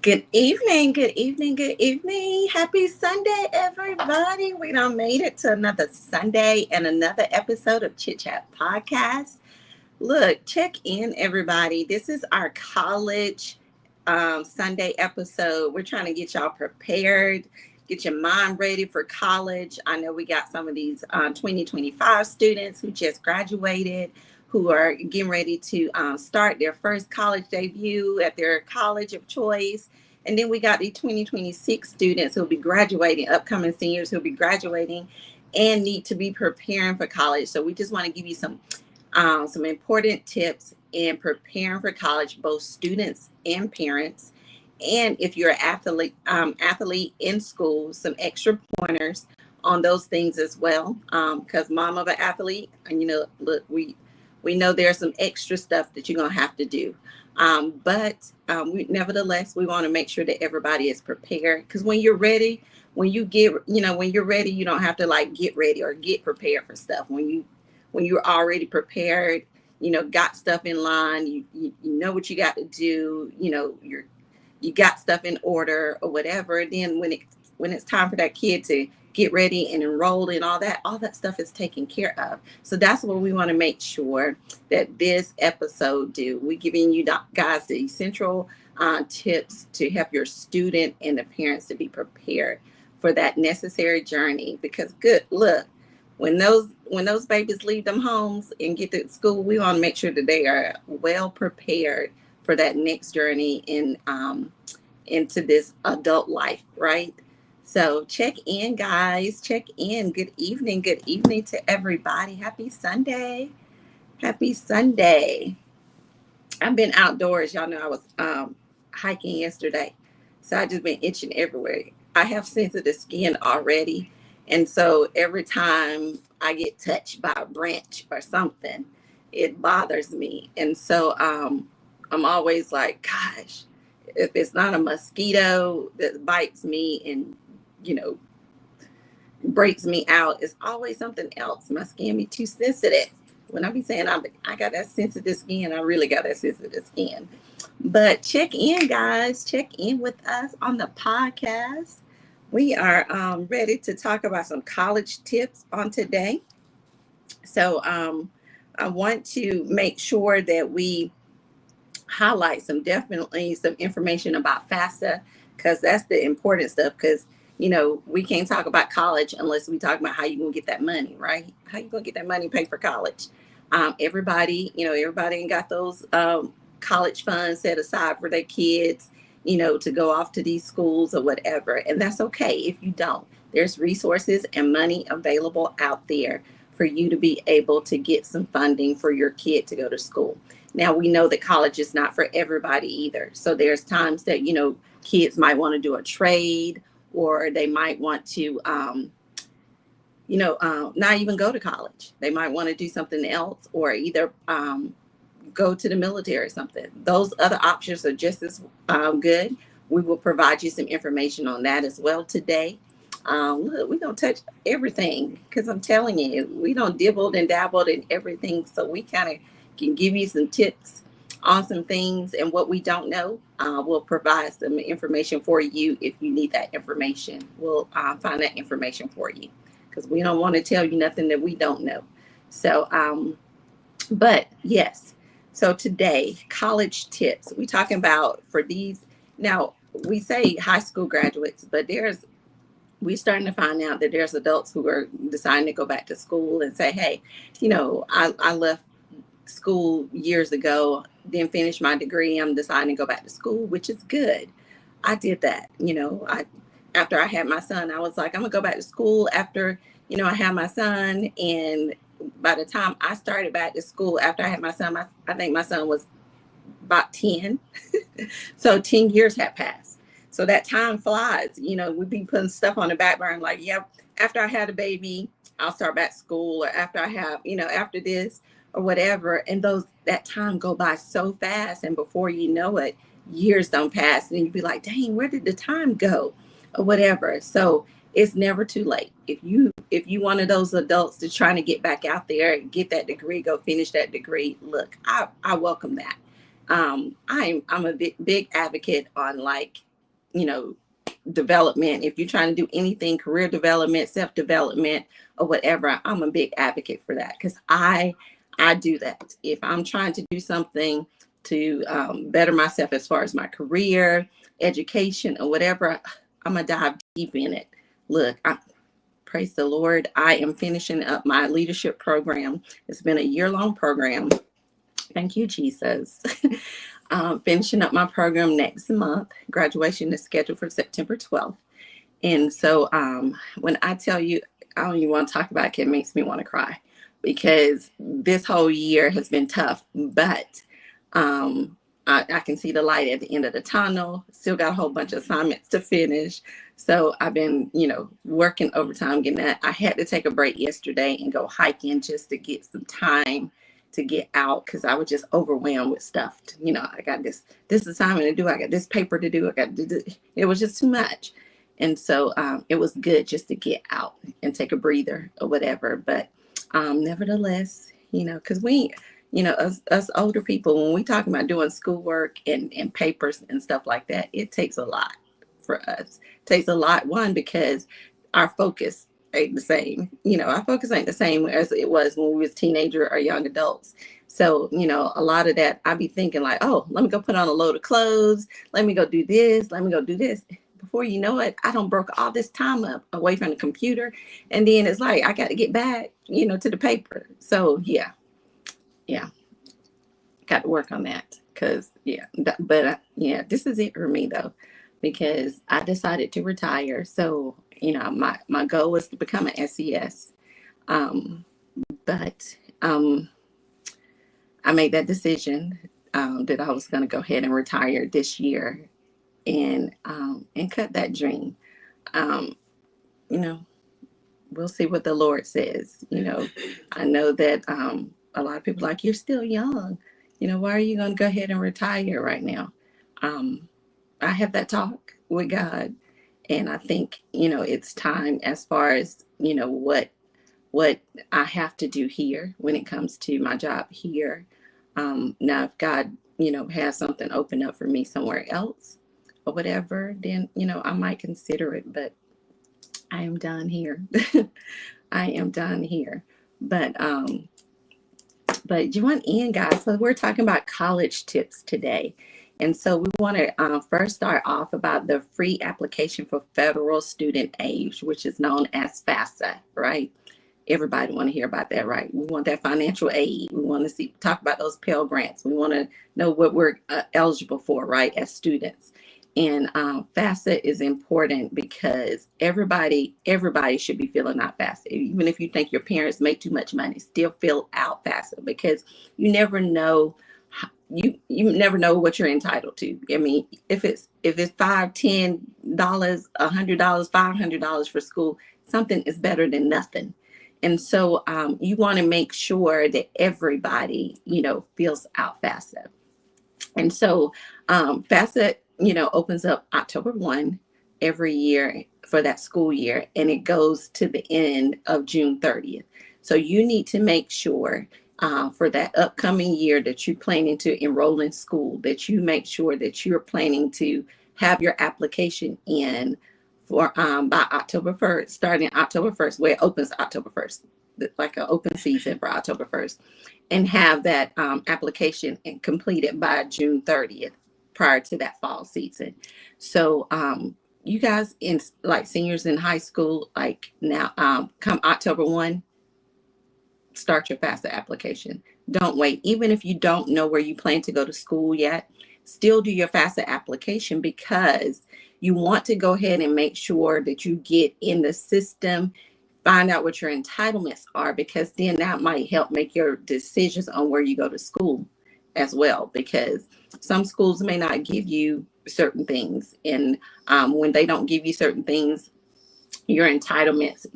Good evening, good evening, good evening. Happy Sunday, everybody. We done made it to another Sunday and another episode of Chit Chat Podcast. Look, check in, everybody. This is our college Sunday episode. We're trying to get y'all prepared, get your mind ready for college. I know we got some of these 2025 students who just graduated, who are getting ready to start their first college debut at their college of choice. And then we got the 2026 students who'll be graduating, upcoming seniors who'll be graduating and need to be preparing for college. So we just want to give you some important tips in preparing for college, both students and parents. And if you're an athlete in school, some extra pointers on those things as well. Because mom of an athlete, and look, we know there's some extra stuff that you're gonna have to do. Nevertheless, we want to make sure that everybody is prepared. Because when you're ready, when you're ready, you don't have to like get ready or get prepared for stuff. When you're already prepared, got stuff in line, you know what you got to do, you got stuff in order or whatever. Then when it's time for that kid to get ready and enroll and all that stuff is taken care of. So that's what we want to make sure that this episode do. We're giving you guys the essential tips to help your student and the parents to be prepared for that necessary journey. Because look, when those babies leave them homes and get to school, we want to make sure that they are well prepared for that next journey into this adult life, right? So check in, guys. Check in. Good evening. Good evening to everybody. Happy Sunday. Happy Sunday. I've been outdoors. Y'all know I was hiking yesterday. So I just been itching everywhere. I have sensitive skin already. And so every time I get touched by a branch or something, it bothers me. And so I'm always like, gosh, if it's not a mosquito that bites me and, breaks me out, it's always something else. My skin be too sensitive. When I be saying I got that sensitive skin, I really got that sensitive skin. But check in, guys. Check in with us on the podcast. We are ready to talk about some college tips on today. So I want to make sure that we highlight definitely some information about FAFSA, because that's the important stuff. Because we can't talk about college unless we talk about how you're gonna get that money, right? How you gonna get that money paid for college? Everybody ain't got those college funds set aside for their kids, to go off to these schools or whatever. And that's okay if you don't. There's resources and money available out there for you to be able to get some funding for your kid to go to school. Now, we know that college is not for everybody either. So there's times that, kids might want to do a trade, or they might want to, not even go to college. They might want to do something else, or either go to the military or something. Those other options are just as good. We will provide you some information on that as well today. Look, we're going to touch everything, because I'm telling you, we don't dibbled and dabbled in everything. So we kind of can give you some tips on some things, and what we don't know, we'll provide some information for you. If you need that information, we'll find that information for you, because we don't want to tell you nothing that we don't know. So, but yes. So today, college tips. We're talking about for these. Now, we say high school graduates, but we're starting to find out that there's adults who are deciding to go back to school and say, hey, I left school years ago, then finished my degree. I'm deciding to go back to school, which is good. I did that. After I had my son, I was like, I'm gonna go back to school after, I had my son. And by the time I started back to school after I had my son, I think my son was about 10. So 10 years had passed. So that time flies. We've been putting stuff on the back burner like, yep, after I had a baby, I'll start back school, or after I have, after this or whatever. And that time go by so fast. And before you know it, years don't pass. And you'd be like, dang, where did the time go or whatever? So it's never too late. If you one of those adults that's trying to get back out there and get that degree, go finish that degree, look, I welcome that. I'm a big advocate on like development, if you're trying to do anything, career development, self-development, or whatever, I'm a big advocate for that, because I do that. If I'm trying to do something to better myself as far as my career, education, or whatever, I'm gonna dive deep in it. Look, praise the Lord, I am finishing up my leadership program. It's been a year-long program. Thank you, Jesus. Finishing up my program next month. Graduation is scheduled for September 12th. And so when I tell you, I don't even want to talk about it, it makes me want to cry, because this whole year has been tough, but I can see the light at the end of the tunnel. Still got a whole bunch of assignments to finish. So I've been, working overtime, getting that. I had to take a break yesterday and go hiking just to get some time to get out, because I was just overwhelmed with stuff. I got this assignment to do. I got this paper to do. I got to do this. It was just too much. And so it was good just to get out and take a breather or whatever. But nevertheless, because us older people, when we talk about doing schoolwork and papers and stuff like that, it takes a lot for us. It takes a lot, one, because our focus ain't the same. Our focus ain't the same as it was when we was teenager or young adults. So, a lot of that, I be thinking like, oh, let me go put on a load of clothes. Let me go do this. Let me go do this. Before you know it, I don't broke all this time up away from the computer. And then it's like, I got to get back, to the paper. So yeah, got to work on that, because this is it for me though, because I decided to retire. So, my goal was to become an SES. But I made that decision that I was going to go ahead and retire this year and cut that dream. We'll see what the Lord says. I know that a lot of people are like, you're still young. Why are you going to go ahead and retire right now? I have that talk with God. And I think, it's time, as far as, what I have to do here when it comes to my job here. Now, if God, has something open up for me somewhere else or whatever, then, I might consider it. But I am done here. I am done here. But join in, guys. So we're talking about college tips today. And so we want to first start off about the free application for federal student aid, which is known as FAFSA, right? Everybody want to hear about that, right? We want that financial aid. We want to talk about those Pell Grants. We want to know what we're eligible for, right, as students. And FAFSA is important because everybody should be filling out FAFSA. Even if you think your parents make too much money, still fill out FAFSA, because you never know. You never know what you're entitled to. I mean, if it's $5, $10, $100, $500 for school, something is better than nothing. And so you want to make sure that everybody, fills out FAFSA. And so FAFSA, opens up October 1 every year for that school year, and it goes to the end of June 30th. So you need to make sure for that upcoming year that you're planning to enroll in school, that you make sure that you're planning to have your application in for by October 1st, starting October 1st, where it opens October 1st, like an open season for October 1st, and have that application completed by June 30th prior to that fall season. So you guys, in like seniors in high school, like now, come October 1, start your FAFSA application. Don't wait. Even if you don't know where you plan to go to school yet, still do your FAFSA application, because you want to go ahead and make sure that you get in the system, find out what your entitlements are, because then that might help make your decisions on where you go to school as well, because some schools may not give you certain things. And when they don't give you certain things, your entitlements,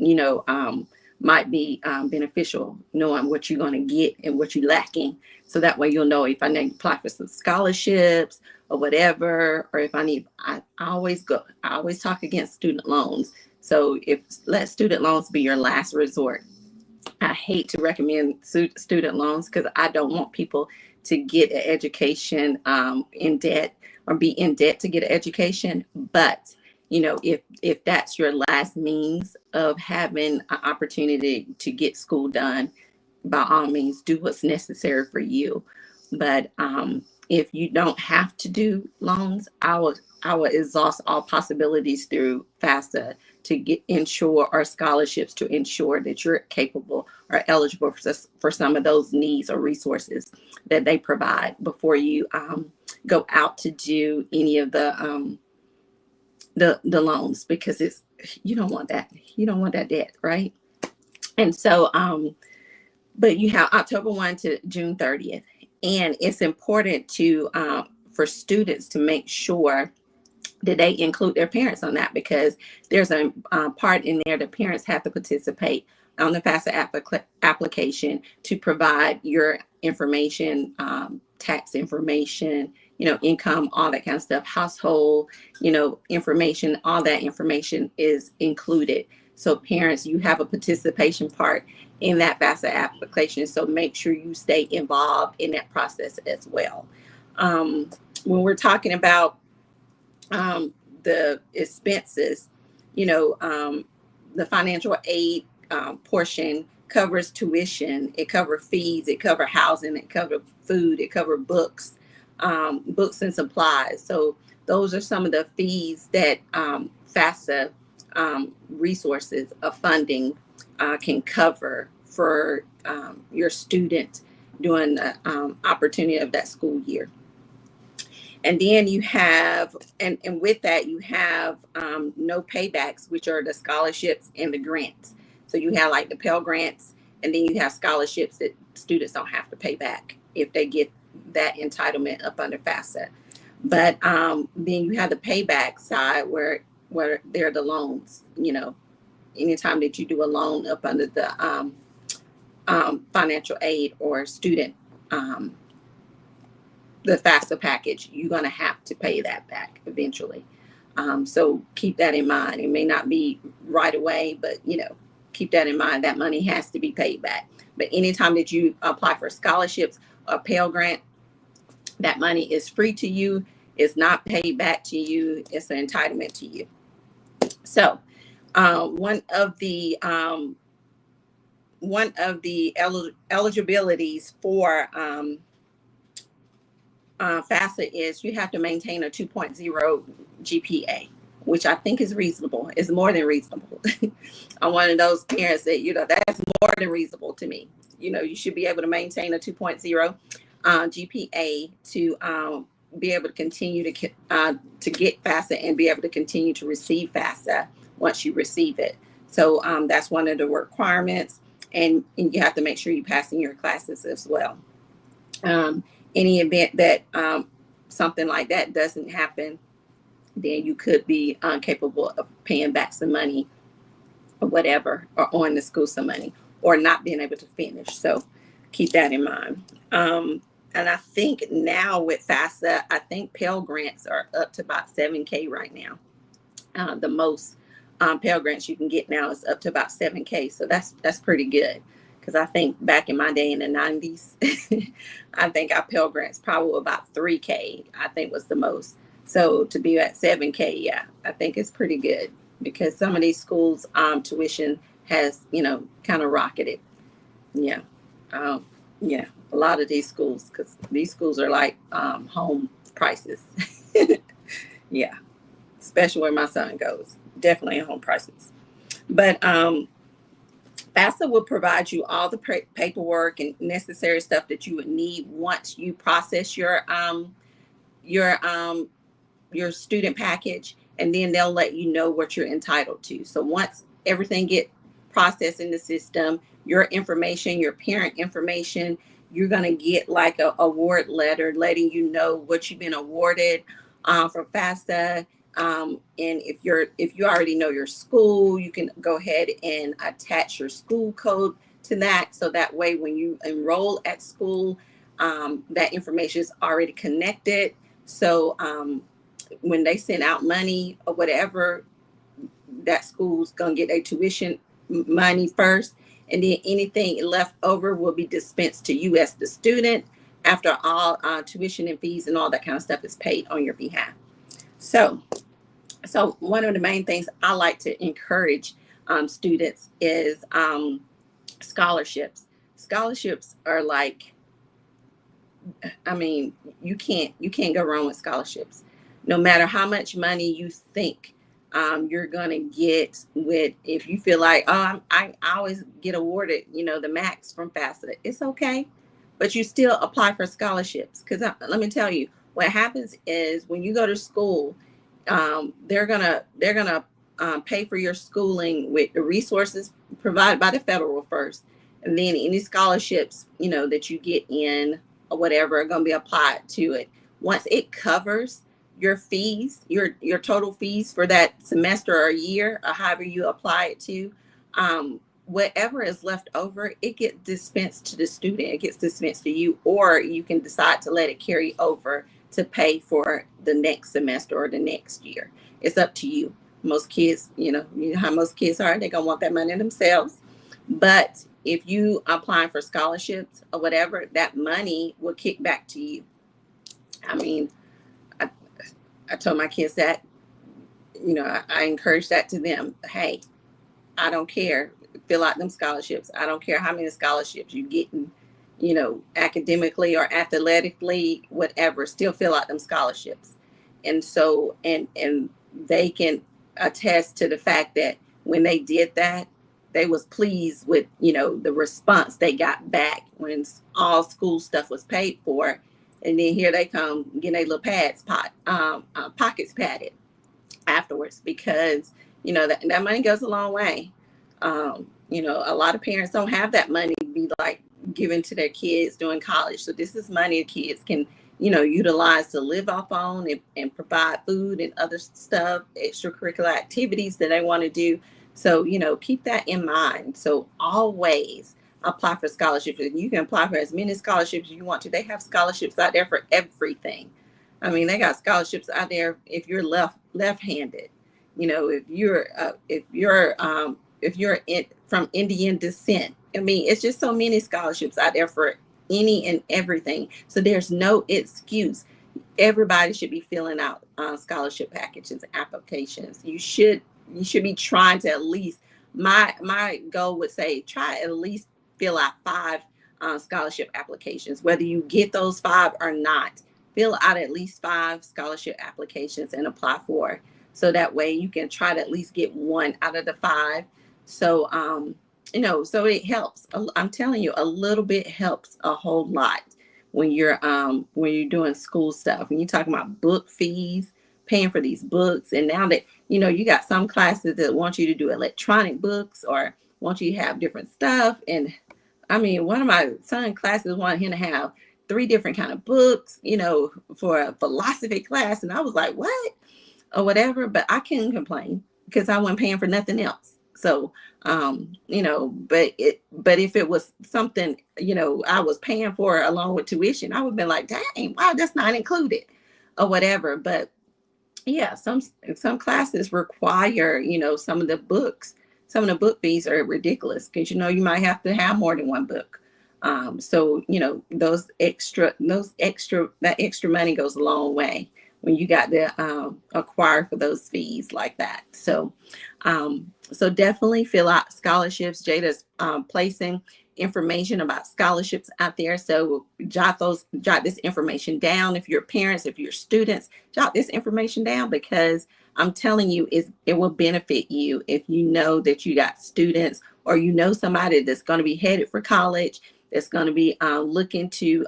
might be beneficial, knowing what you're going to get and what you're lacking. So that way you'll know if I need to apply for some scholarships or whatever, or if I always talk against student loans. So let student loans be your last resort. I hate to recommend student loans, because I don't want people to get an education in debt or be in debt to get an education. But if that's your last means of having an opportunity to get school done, by all means, do what's necessary for you. But if you don't have to do loans, I will exhaust all possibilities through FAFSA to get ensure or scholarships to ensure that you're capable or eligible for some of those needs or resources that they provide before you go out to do any of the loans, because you don't want that debt, right? And so but you have October 1 to June 30th. And it's important for students to make sure that they include their parents on that, because there's a part in there that parents have to participate on the FAFSA application to provide your information, tax information, income, all that kind of stuff, household, information, all that information is included. So parents, you have a participation part in that FAFSA application. So make sure you stay involved in that process as well. When we're talking about the expenses, the financial aid portion covers tuition, it covers fees, it covers housing, it covers food, it covers books and supplies. So those are some of the fees that FAFSA resources of funding can cover for your student during the opportunity of that school year. And then you have, and with that, you have no paybacks, which are the scholarships and the grants. So you have like the Pell Grants, and then you have scholarships that students don't have to pay back if they get that entitlement up under FAFSA. But then you have the payback side where they're the loans. Anytime that you do a loan up under the financial aid or student, the FAFSA package, you're going to have to pay that back eventually. So keep that in mind. It may not be right away, but keep that in mind. That money has to be paid back. But anytime that you apply for scholarships or Pell Grant, that money is free to you. It's not paid back to you. It's an entitlement to you. So one of the eligibilities for FAFSA is you have to maintain a 2.0 GPA, which I think is reasonable. It's more than reasonable. I'm one of those parents that, that's more than reasonable to me. You should be able to maintain a 2.0 GPA to be able to continue to get FAFSA and be able to continue to receive FAFSA once you receive it. So that's one of the requirements, and you have to make sure you're passing your classes as well. Any event that something like that doesn't happen, then you could be incapable of paying back some money or whatever, or owing the school some money, or not being able to finish. So keep that in mind. And I think now with FAFSA, I think Pell Grants are up to about 7K right now. The most Pell Grants you can get now is up to about 7K. So that's pretty good. Because I think back in my day in the 90s, I think our Pell Grants probably about 3K, I think was the most. So to be at 7K, yeah, I think it's pretty good, because some of these schools tuition has, kind of rocketed. Yeah. Yeah, a lot of these schools, because these schools are like home prices. Yeah, especially where my son goes. Definitely home prices. But FAFSA will provide you all the paperwork and necessary stuff that you would need once you process your student package, and then they'll let you know what you're entitled to. So once everything get processed in the system, your information, your parent information, you're going to get like a award letter letting you know what you've been awarded from FAFSA. And if you already know your school, you can go ahead and attach your school code to that. So that way, when you enroll at school, that information is already connected. So when they send out money or whatever, that school's going to get their tuition money first. And then anything left over will be dispensed to you as the student after all tuition and fees and all that kind of stuff is paid on your behalf. So one of the main things I like to encourage students is scholarships. Scholarships are like, I mean, you can't go wrong with scholarships. No matter how much money you think you're gonna get with, if you feel like, oh, I always get awarded, the max from FAFSA, it's okay, but you still apply for scholarships, because let me tell you, what happens is when you go to school, they're gonna pay for your schooling with the resources provided by the federal first, and then any scholarships that you get in or whatever are going to be applied to it. Once it covers your fees, your total fees for that semester or year, or however you apply it to, whatever is left over, it gets dispensed to the student. It gets dispensed to you, or you can decide to let it carry over to pay for the next semester or the next year. It's up to you. Most kids, you know how most kids are, they're going to want that money themselves. But if you apply for scholarships or whatever, that money will kick back to you. I mean, I told my kids that, I encourage that to them. Hey, I don't care. Fill out them scholarships. I don't care how many scholarships you're getting, academically or athletically, whatever, still fill out them scholarships. And so, and they can attest to the fact that when they did that, they was pleased with, the response they got back when all school stuff was paid for. And then here they come getting their little pockets padded afterwards, because, that money goes a long way. A lot of parents don't have that money to be like given to their kids during college. So this is money kids can, utilize to live off on and provide food and other stuff, extracurricular activities that they want to do. So, keep that in mind. So always apply for scholarships. And you can apply for as many scholarships as you want to. They have scholarships out there for everything. I mean, they got scholarships out there if you're left-handed. If you're from Indian descent. I mean, it's just so many scholarships out there for any and everything. So there's no excuse. Everybody should be filling out scholarship packages and applications. You should be trying to at least, my goal would say, try at least fill out 5 scholarship applications. Whether you get those 5 or not, fill out at least 5 scholarship applications and apply for. So that way you can try to at least get 1 out of the 5. So, so it helps. I'm telling you, a little bit helps a whole lot when you're doing school stuff. When you're talking about book fees, paying for these books, and now that you got some classes that want you to do electronic books or want you to have different stuff. And I mean, one of my son classes wanted him to have 3 different kind of books, for a philosophy class, and I was like, what? Or whatever. But I couldn't complain because I wasn't paying for nothing else. So, but if it was something, I was paying for along with tuition, I would have been like, dang, wow, that's not included or whatever. But yeah, some classes require, some of the book fees are ridiculous because, you might have to have more than 1 book. So, that extra money goes a long way when you got to acquire for those fees like that. So, so definitely fill out scholarships. Jada's placing information about scholarships out there. So jot this information down. If you're parents, if you're students, jot this information down, because I'm telling you, it will benefit you if you know that you got students, or somebody that's going to be headed for college, that's going to be looking to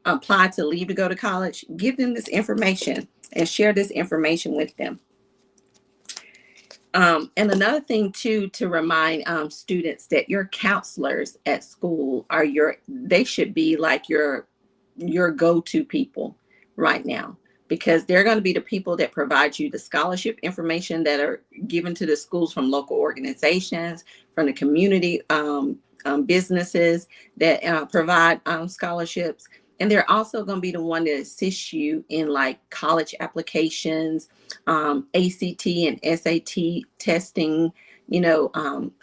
apply to leave to go to college. Give them this information and share this information with them. And another thing too, to remind students that your counselors at school they should be like your go-to people right now, because they're going to be the people that provide you the scholarship information that are given to the schools from local organizations, from the community businesses that provide scholarships. And they're also going to be the one that assists you in like college applications, ACT and SAT testing,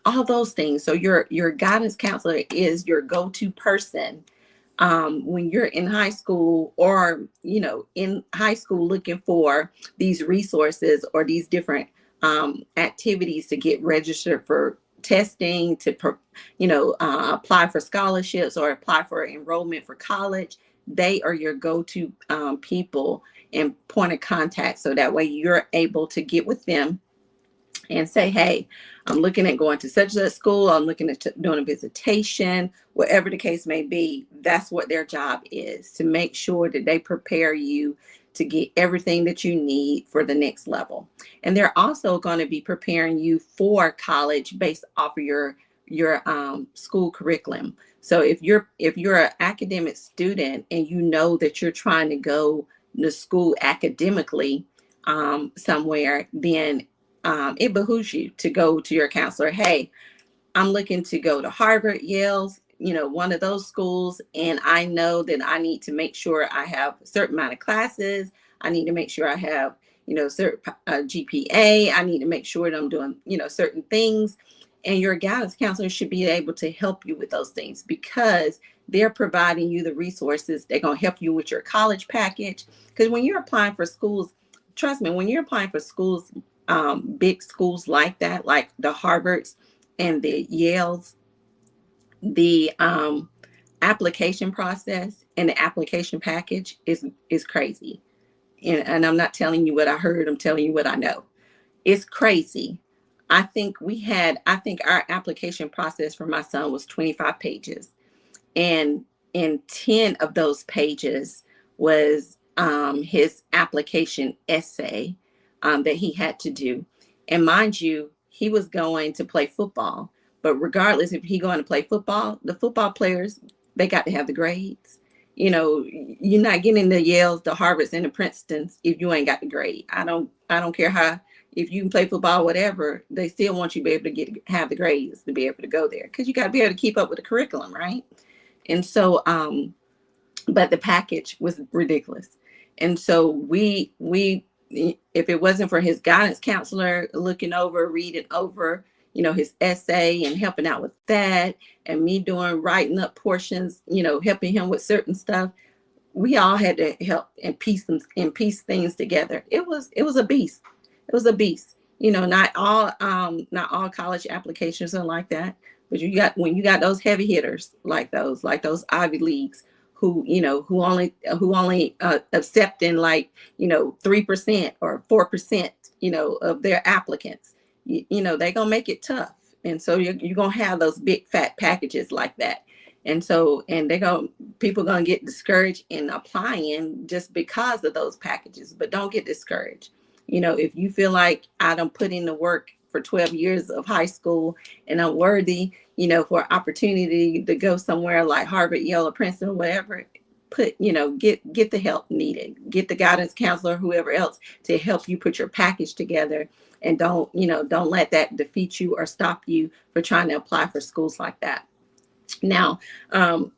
all those things. So your guidance counselor is your go-to person when you're in high school, or in high school, looking for these resources or these different activities to get registered for testing, to apply for scholarships or apply for enrollment for college. They are your go-to people and point of contact, so that way you're able to get with them and say, hey, I'm looking at going to such and such school, I'm looking at doing a visitation, whatever the case may be. That's what their job is, to make sure that they prepare you to get everything that you need for the next level. And they're also going to be preparing you for college based off of your school curriculum. So if you're an academic student and you know that you're trying to go to school academically somewhere, then it behooves you to go to your counselor. Hey, I'm looking to go to Harvard, Yale's, one of those schools, and I know that I need to make sure I have a certain amount of classes. I need to make sure I have, certain GPA. I need to make sure that I'm doing, certain things. And your guidance counselor should be able to help you with those things, because they're providing you the resources. They're going to help you with your college package. Because when you're applying for schools, trust me, when you're applying for schools, big schools like that, like the Harvards and the Yales, the application process and the application package is crazy. And I'm not telling you what I heard, I'm telling you what I know. It's crazy. I think our application process for my son was 25 pages. And in 10 of those pages was his application essay that he had to do. And mind you, he was going to play football. But regardless if he going to play football, the football players, they got to have the grades. You're not getting the Yales, the Harvards, and the Princetons if you ain't got the grade. I don't care how, if you can play football, whatever, they still want you to be able to have the grades to be able to go there, because you got to be able to keep up with the curriculum, right? And so, but the package was ridiculous. And so we if it wasn't for his guidance counselor looking over, reading over, his essay and helping out with that, and me writing up portions, helping him with certain stuff, we all had to help and piece things together. It was a beast. It was a beast. Not all college applications are like that, but when you got those heavy hitters like those Ivy Leagues, who only accepting 3% or 4%, of their applicants, they're gonna make it tough. And so you're gonna have those big fat packages like that. And so, people gonna get discouraged in applying just because of those packages. But don't get discouraged. If you feel like I don't put in the work for 12 years of high school and I'm worthy, for opportunity to go somewhere like Harvard, Yale, or Princeton, or whatever, get the help needed, get the guidance counselor, whoever else, to help you put your package together. And don't let that defeat you or stop you for trying to apply for schools like that. Now, when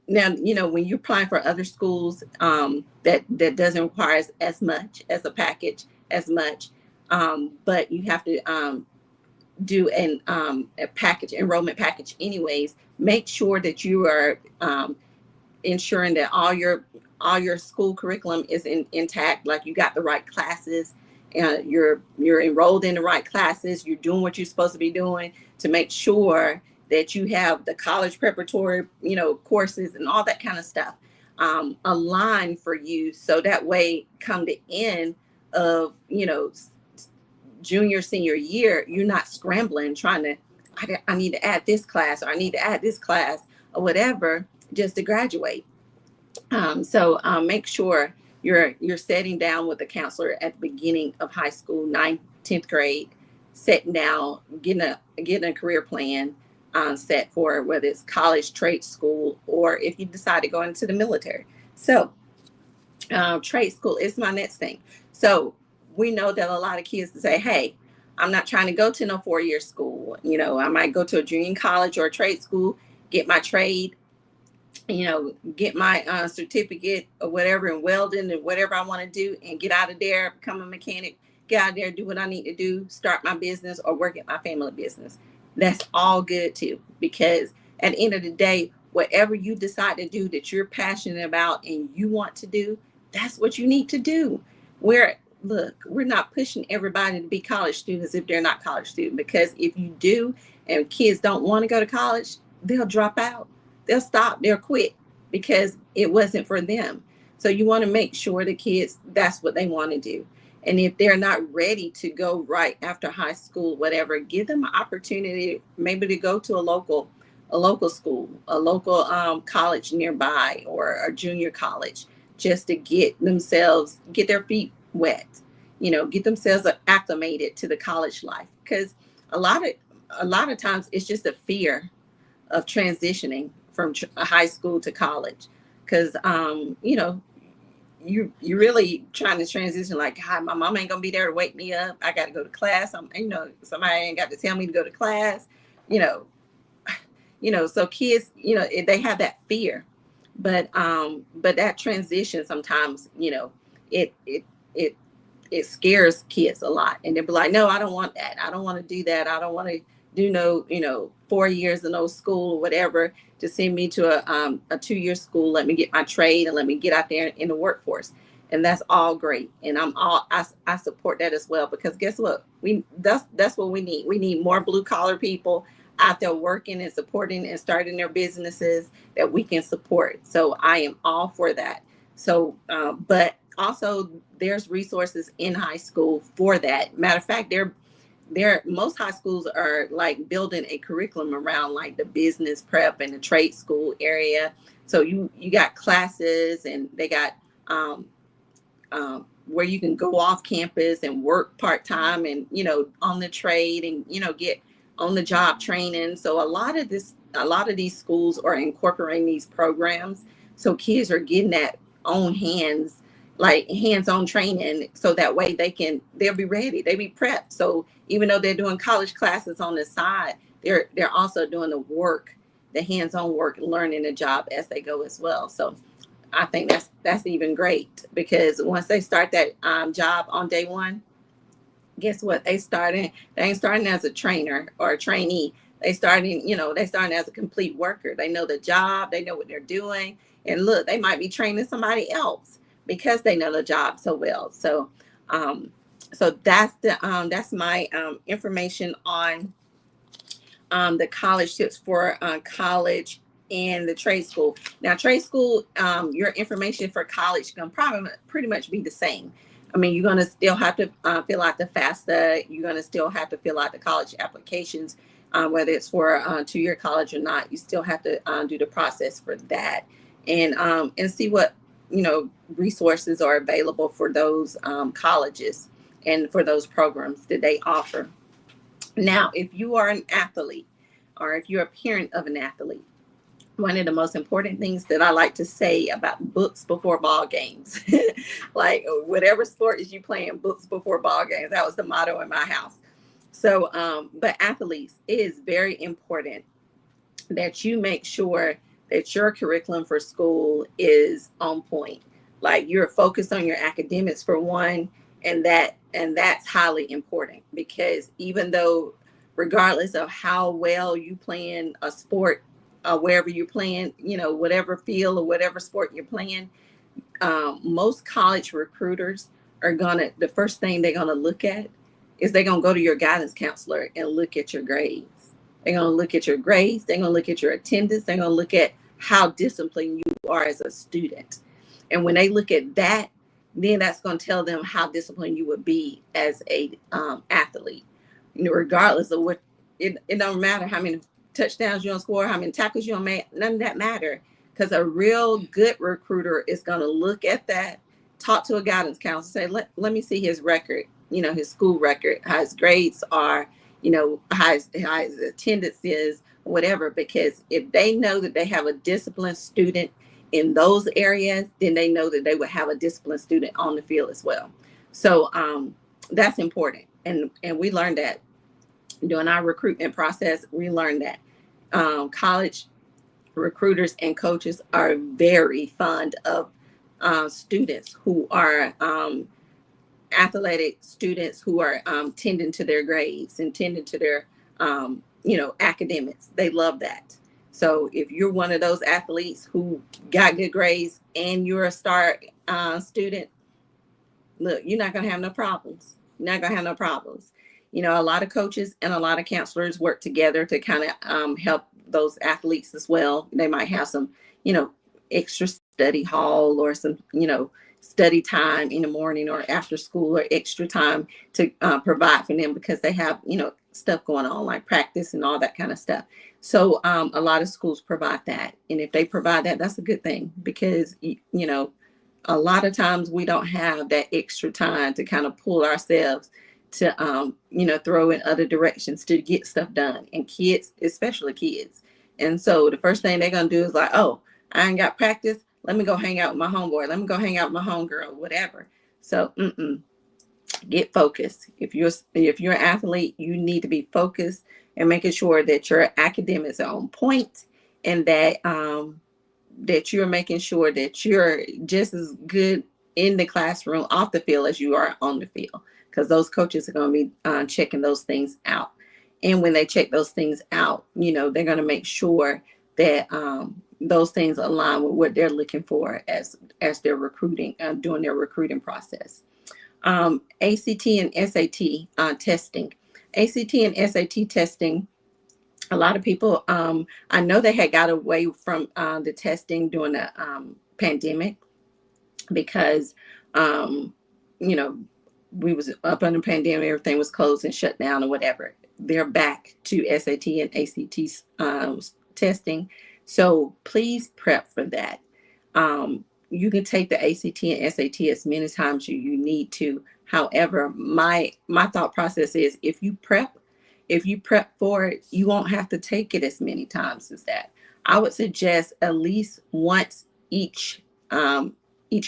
you're applying for other schools, that doesn't require as much as a package, but you have to do a package, enrollment package anyways. Make sure that you are ensuring that all your school curriculum is intact, like you got the right classes, you're enrolled in the right classes, you're doing what you're supposed to be doing, to make sure that you have the college preparatory, courses and all that kind of stuff aligned for you. So that way, come the end of, junior, senior year, you're not scrambling, trying to, I need to add this class, or I need to add this class, or whatever, just to graduate. So make sure you're sitting down with a counselor at the beginning of high school, 9th, 10th grade, sitting down, getting a career plan set for whether it's college, trade school, or if you decide to go into the military. So trade school is my next thing. So we know that a lot of kids say, hey, I'm not trying to go to no 4-year school. I might go to a junior college or a trade school, get my trade, get my certificate or whatever in welding and whatever I want to do, and get out of there, become a mechanic, get out of there, do what I need to do, start my business or work at my family business. That's all good too, because at the end of the day, whatever you decide to do that you're passionate about and you want to do, that's what you need to do. Where look, we're not pushing everybody to be college students if they're not college students, because if you do and kids don't want to go to college, they'll drop out. They'll stop, they'll quit because it wasn't for them. So you want to make sure the kids, that's what they want to do. And if they're not ready to go right after high school, whatever, give them an opportunity maybe to go to a local school, a local college nearby, or a junior college, just to get their feet wet, get themselves acclimated to the college life. Because a lot of times it's just a fear of transitioning from high school to college. Because you really trying to transition like, hi, my mom ain't gonna be there to wake me up. I got to go to class. Somebody ain't got to tell me to go to class. You know, so kids, they have that fear, but that transition sometimes, it it scares kids a lot, and they'll be like, no, I don't want that. I don't want to do that. I don't want to do no, 4 years in no school or whatever, to send me to a 2-year school. Let me get my trade and let me get out there in the workforce. And that's all great. And I support that as well, because guess what? That's what we need. We need more blue collar people out there working and supporting and starting their businesses that we can support. So I am all for that. So, but also there's resources in high school for that. Matter of fact, most high schools are like building a curriculum around like the business prep and the trade school area. So you got classes, and they got where you can go off campus and work part-time and on the trade, and get on the job training. So a lot of these schools are incorporating these programs, so kids are getting that hands-on training, so that way they'll be ready, they be prepped. So even though they're doing college classes on the side, they're also doing the hands-on work, learning the job as they go as well. So I think that's even great, because once they start that job on day one, guess what? They ain't starting as a trainer or a trainee. They starting as a complete worker. They know the job, they know what they're doing. And look, they might be training somebody else because they know the job so well. So that's my information on the college tips for college and the trade school. Now, trade school, your information for college can probably pretty much be the same. I mean, you're going to still have to fill out the FAFSA. You're going to still have to fill out the college applications, whether it's for a 2-year college or not. You still have to do the process for that, and see what resources are available for those colleges and for those programs that they offer. Now, if you are an athlete, or if you're a parent of an athlete, one of the most important things that I like to say about books before ball games, like whatever sport is you playing, books before ball games. That was the motto in my house. So, but athletes, it is very important that you make sure that your curriculum for school is on point. Like, you're focused on your academics for one, and that's highly important, because even though, regardless of how well you playing a sport, wherever you're playing, whatever field or whatever sport you're playing, most college recruiters the first thing they're gonna look at is they're gonna go to your guidance counselor and look at your grades. They're gonna look at your grades. They're gonna look at your attendance. They're gonna look at how disciplined you are as a student. And when they look at that, then that's gonna tell them how disciplined you would be as a athlete. Regardless of what, it don't matter how many touchdowns you don't score, how many tackles you don't make, none of that matter, because a real good recruiter is going to look at that, talk to a guidance counselor, say, let me see his record, his school record, how his grades are, how his attendance is, whatever. Because if they know that they have a disciplined student in those areas, then they know that they would have a disciplined student on the field as well. So that's important, and we learned that during our recruitment process. We learned that college recruiters and coaches are very fond of students who are athletic students, who are tending to their grades and tending to their academics. They love that. So if you're one of those athletes who got good grades and you're a star student, look, you're not going to have no problems. You're not going to have no problems. You know, a lot of coaches and a lot of counselors work together to kind of help those athletes as well. They might have some, you know, extra study hall or some, you know, study time in the morning or after school or extra time to provide for them because they have, you know, stuff going on like practice and all that kind of stuff. So a lot of schools provide that. And if they provide that, that's a good thing because, you know, a lot of times we don't have that extra time to kind of pull ourselves to you know, throw in other directions to get stuff done, and kids, especially kids. And so the first thing they're going to do is like, oh, I ain't got practice, let me go hang out with my homeboy, let me go hang out with my homegirl, whatever. So get focused. If you're an athlete, you need to be focused and making sure that your academics are on point, and that you're making sure that you're just as good in the classroom off the field as you are on the field, because those coaches are going to be checking those things out. And when they check those things out, you know, they're going to make sure that those things align with what they're looking for as they're recruiting, doing their recruiting process. ACT and SAT testing. ACT and SAT testing, a lot of people, I know they had got away from the testing during the pandemic because, you know, we was up under pandemic, everything was closed and shut down or whatever. They're back to SAT and ACT testing. So please prep for that. You can take the ACT and SAT as many times you need to. However, my thought process is if you prep for it, you won't have to take it as many times as that. I would suggest at least once each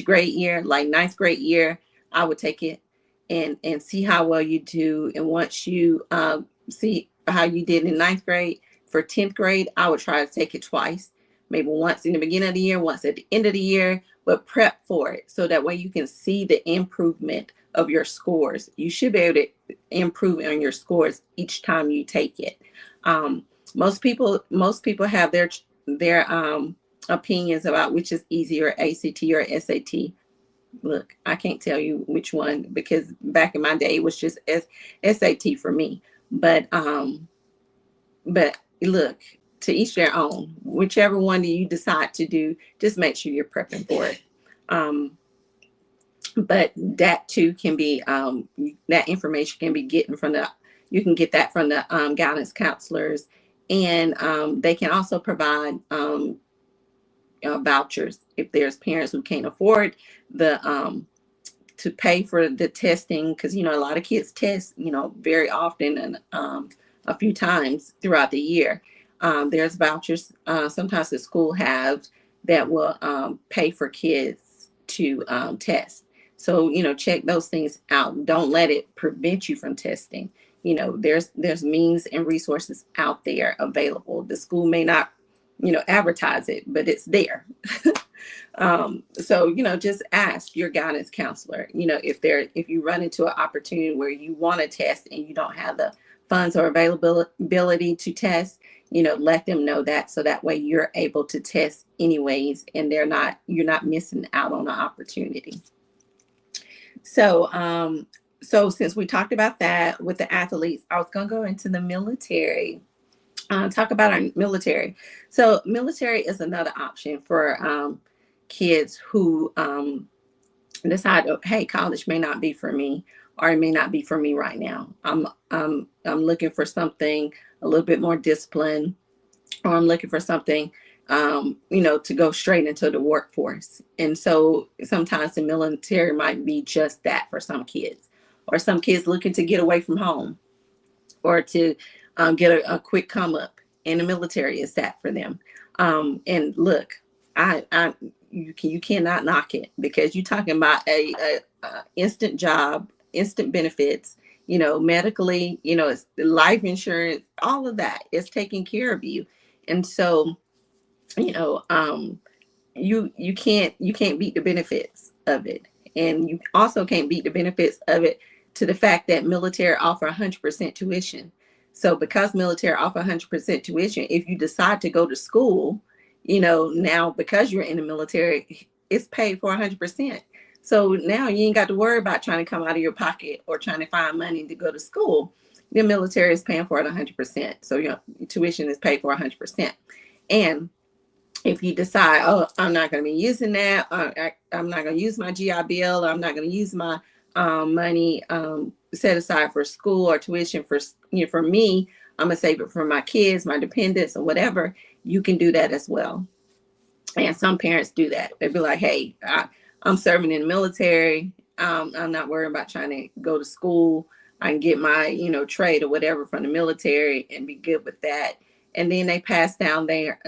grade year, like ninth grade year, I would take it and see how well you do. And once you see how you did in ninth grade, for 10th grade, I would try to take it twice, maybe once in the beginning of the year, once at the end of the year, but prep for it so that way you can see the improvement of your scores. You should be able to improve on your scores each time you take it. Most people have their opinions about which is easier, ACT or SAT. Look, I can't tell you which one because back in my day it was just SAT for me. But look, to each their own. Whichever one that you decide to do, just make sure you're prepping for it. But that too can be that information can be getting from you can get that from the guidance counselors, and they can also provide vouchers if there's parents who can't afford the to pay for the testing, because you know a lot of kids test, you know, very often and a few times throughout the year. There's vouchers sometimes the school have that will pay for kids to test. So, you know, check those things out. Don't let it prevent you from testing. You know, there's means and resources out there available. The school may not, you know, advertise it, but it's there. So, you know, just ask your guidance counselor, you know, if you run into an opportunity where you want to test and you don't have the funds or availability to test, you know, let them know that, so that way you're able to test anyways, and you're not missing out on an opportunity. So, so since we talked about that with the athletes, I was going to go into the military, talk about our military. So military is another option for kids who decide, oh, hey, college may not be for me, or it may not be for me right now. I'm looking for something a little bit more disciplined, or I'm looking for something you know, to go straight into the workforce. And so sometimes the military might be just that for some kids, or some kids looking to get away from home, or to get a quick come up, and the military is that for them. And look, you cannot knock it, because you're talking about a instant job, instant benefits, you know, medically, you know, it's life insurance, all of that is taking care of you. And so, you know, you can't beat the benefits of it. And you also can't beat the benefits of it to the fact that military offer 100% tuition. So because military offer 100% tuition, if you decide to go to school, now because you're in the military, it's paid for 100%. So now you ain't got to worry about trying to come out of your pocket or trying to find money to go to school. The military is paying for it 100%. So your tuition is paid for 100%. And if you decide, oh, I'm not going to be using that, I'm not going to use my GI Bill, I'm not going to use my money set aside for school or tuition for me, I'm going to save it for my kids, my dependents, or whatever, you can do that as well. And some parents do that. They'd be like, hey, I'm serving in the military. I'm not worried about trying to go to school. I can get my, trade or whatever from the military and be good with that. And then they pass down their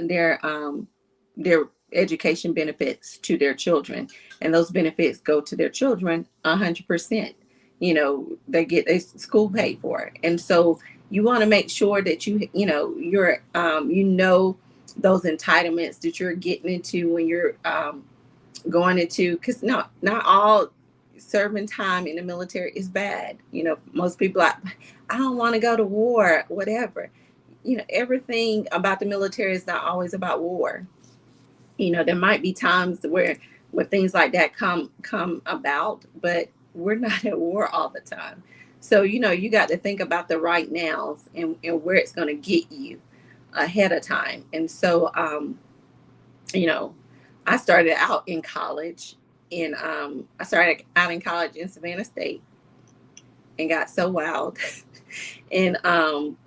education benefits to their children, and those benefits go to their children 100%. They get a school paid for, and so you want to make sure that you're those entitlements that you're getting into when you're going into, because not all serving time in the military is bad. Most people I don't want to go to war, whatever. Everything about the military is not always about war. There might be times where things like that come about, but we're not at war all the time. So, you got to think about the right nows and where it's going to get you ahead of time. And so, I started out in college in Savannah State and got so wild and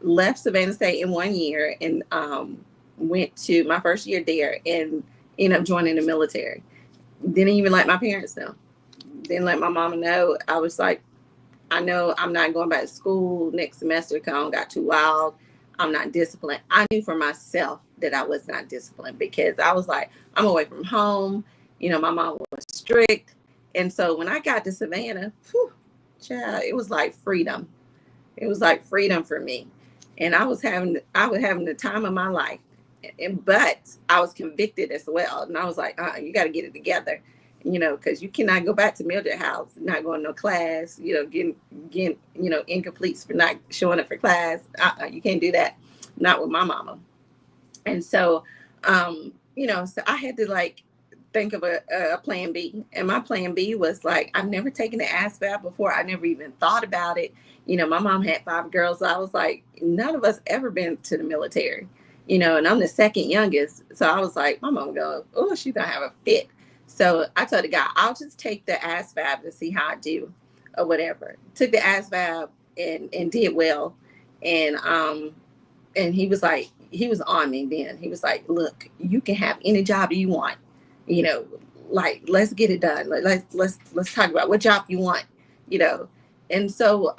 left Savannah State in 1 year and went to my first year there and ended up joining the military. Didn't even let my parents know. Didn't let my mama know. I was like, I know I'm not going back to school next semester because I got too wild. I'm not disciplined. I knew for myself that I was not disciplined because I was like, I'm away from home. My mom was strict. And so when I got to Savannah, child, it was like freedom. It was like freedom for me. And I was having the time of my life. But I was convicted as well. And I was like, you got to get it together, because you cannot go back to military house, not going to no class, getting incompletes for not showing up for class. You can't do that. Not with my mama. And so, so I had to think of a plan B. And my plan B was I've never taken the ASVAB before. I never even thought about it. My mom had 5 girls. So I was like, none of us ever been to the military. And I'm the second youngest. So I was like, my mom going, oh, she's going to have a fit. So I told the guy, I'll just take the ASVAB to see how I do or whatever. Took the ASVAB and did well. And he was like, he was on me then. He was like, look, you can have any job you want. Let's get it done. Let's talk about what job you want, And so,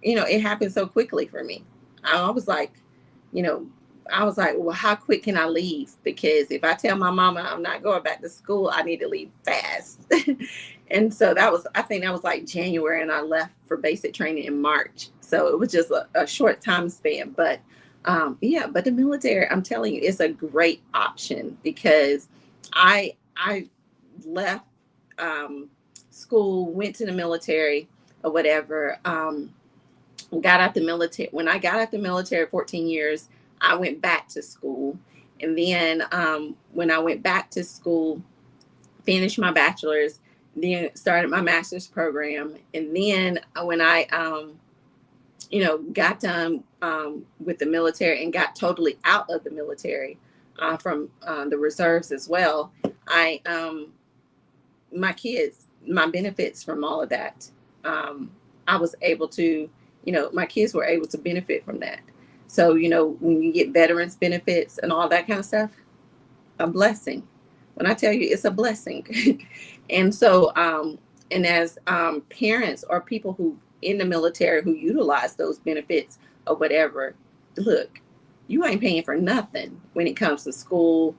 it happened so quickly for me. I was like, well, how quick can I leave? Because if I tell my mama I'm not going back to school, I need to leave fast. And so I think that was January, and I left for basic training in March. So it was just a short time span. But but the military, I'm telling you, it's a great option because I left school, went to the military or whatever, got out the military. When I got out the military 14 years, I went back to school. And then when I went back to school, finished my bachelor's, then started my master's program. And then when I, got done with the military and got totally out of the military from the reserves as well, my kids, my benefits from all of that, I was able to, my kids were able to benefit from that. So, when you get veterans benefits and all that kind of stuff, a blessing. When I tell you, it's a blessing. And so, and as parents or people who in the military who utilize those benefits or whatever, look, you ain't paying for nothing when it comes to school.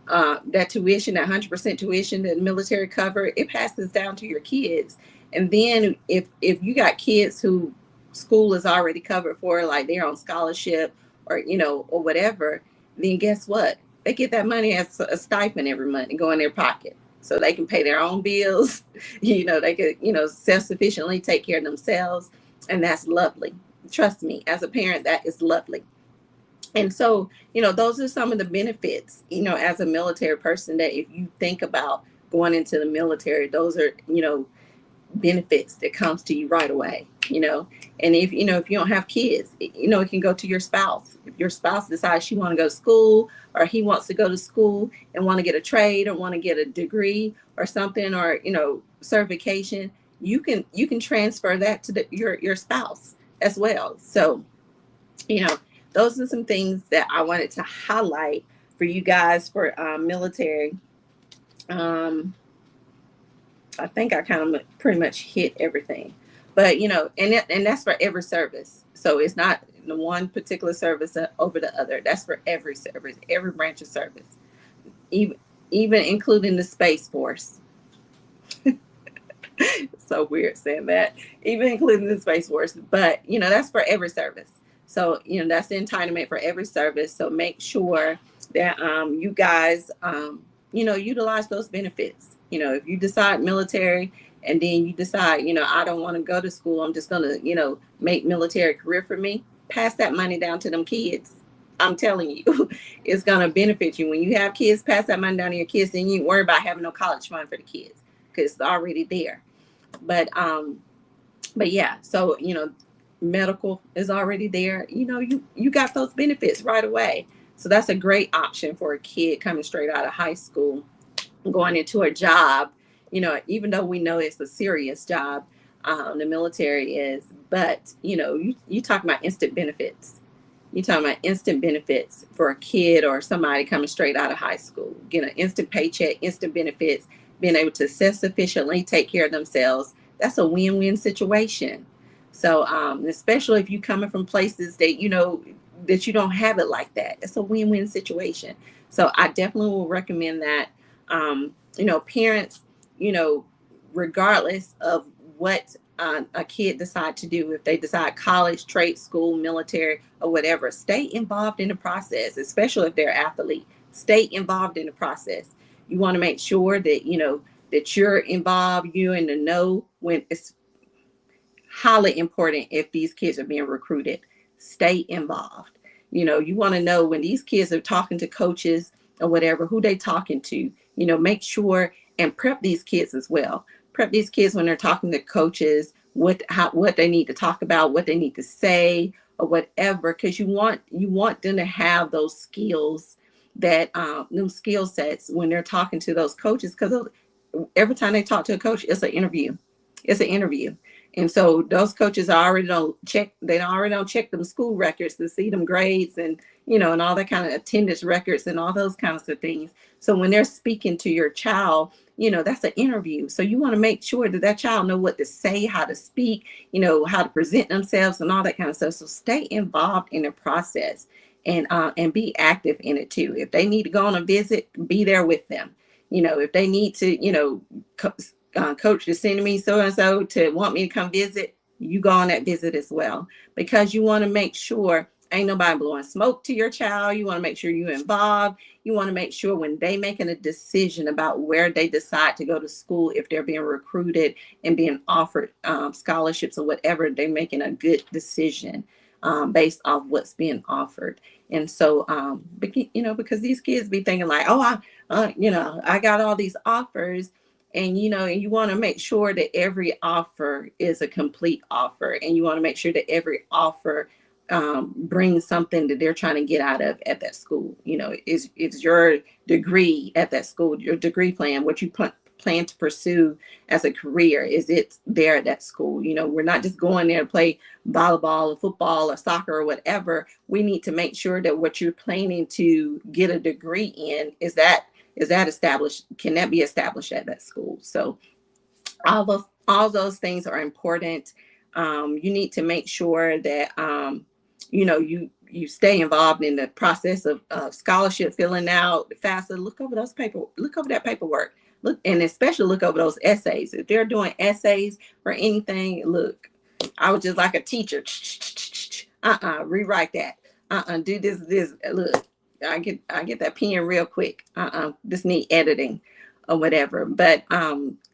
That tuition, that 100% tuition that the military cover, it passes down to your kids. And then if you got kids who school is already covered for, they're on scholarship or, or whatever, then guess what? They get that money as a stipend every month and go in their pocket. So they can pay their own bills, they could, self-sufficiently take care of themselves. And that's lovely. Trust me, as a parent, that is lovely. And so, those are some of the benefits, as a military person, that if you think about going into the military, those are, benefits that comes to you right away. And if you don't have kids, it can go to your spouse. If your spouse decides she want to go to school, or he wants to go to school and want to get a trade or want to get a degree or something, or certification, you can transfer that to your spouse as well. So, you know those are some things that I wanted to highlight for you guys for military. um I think I kind of pretty much hit everything, but and that's for every service. So it's not the one particular service over the other. That's for every service, every branch of service, even even including the Space Force. So weird saying that, even including the Space Force. But that's for every service. So that's the entitlement for every service. So make sure that you guys utilize those benefits. If you decide military, and then you decide, I don't want to go to school, I'm just gonna make military career for me, pass that money down to them kids. I'm telling you, it's gonna benefit you. When you have kids, pass that money down to your kids, and you ain't worry about having no college fund for the kids, because it's already there. But yeah, so medical is already there. You got those benefits right away. So that's a great option for a kid coming straight out of high school, going into a job. Even though we know it's a serious job, the military is, but you talk about instant benefits. You talking about instant benefits for a kid or somebody coming straight out of high school. Get an instant paycheck, instant benefits, being able to self-sufficiently take care of themselves. That's a win-win situation. So, especially if you coming from places that that you don't have it like that, it's a win-win situation. So, I definitely will recommend that. Parents, you know, regardless of what a kid decide to do, if they decide college, trade school, military, or whatever, stay involved in the process, especially if they're athlete. Stay involved in the process. You want to make sure that that you're involved, you're in the know. When it's highly important, if these kids are being recruited, stay involved. You want to know when these kids are talking to coaches or whatever, who they talking to. Make sure and prep these kids as well. Prep these kids when they're talking to coaches, what they need to talk about, what they need to say, or whatever, because you want them to have those skills, that them skill sets when they're talking to those coaches, because every time they talk to a coach, it's an interview. It's an interview. And so those coaches already don't check. They already don't check them school records to see them grades, and all that kind of attendance records and all those kinds of things. So when they're speaking to your child, that's an interview. So you want to make sure that that child know what to say, how to speak, how to present themselves, and all that kind of stuff. So stay involved in the process, and be active in it too. If they need to go on a visit, be there with them. If they need to, coach is sending me so and so to want me to come visit, you go on that visit as well, because you want to make sure ain't nobody blowing smoke to your child. You want to make sure you're involved. You want to make sure when they making a decision about where they decide to go to school, if they're being recruited and being offered scholarships or whatever, they're making a good decision based off what's being offered. And so, because these kids be thinking like, oh, I got all these offers, and and you want to make sure that every offer is a complete offer, and you want to make sure that every offer brings something that they're trying to get out of at that school. Is your degree at that school, your degree plan, what you plan to pursue as a career, is it there at that school? We're not just going there to play volleyball or football or soccer or whatever. We need to make sure that what you're planning to get a degree in, is that established? Can that be established at that school? So all those things are important. You need to make sure that you stay involved in the process of scholarship filling out, FAFSA. Look over that paperwork. Look, and especially look over those essays. If they're doing essays for anything, look, I was just like a teacher. Rewrite that. Do this. Look, I get that pen real quick. This need editing or whatever. But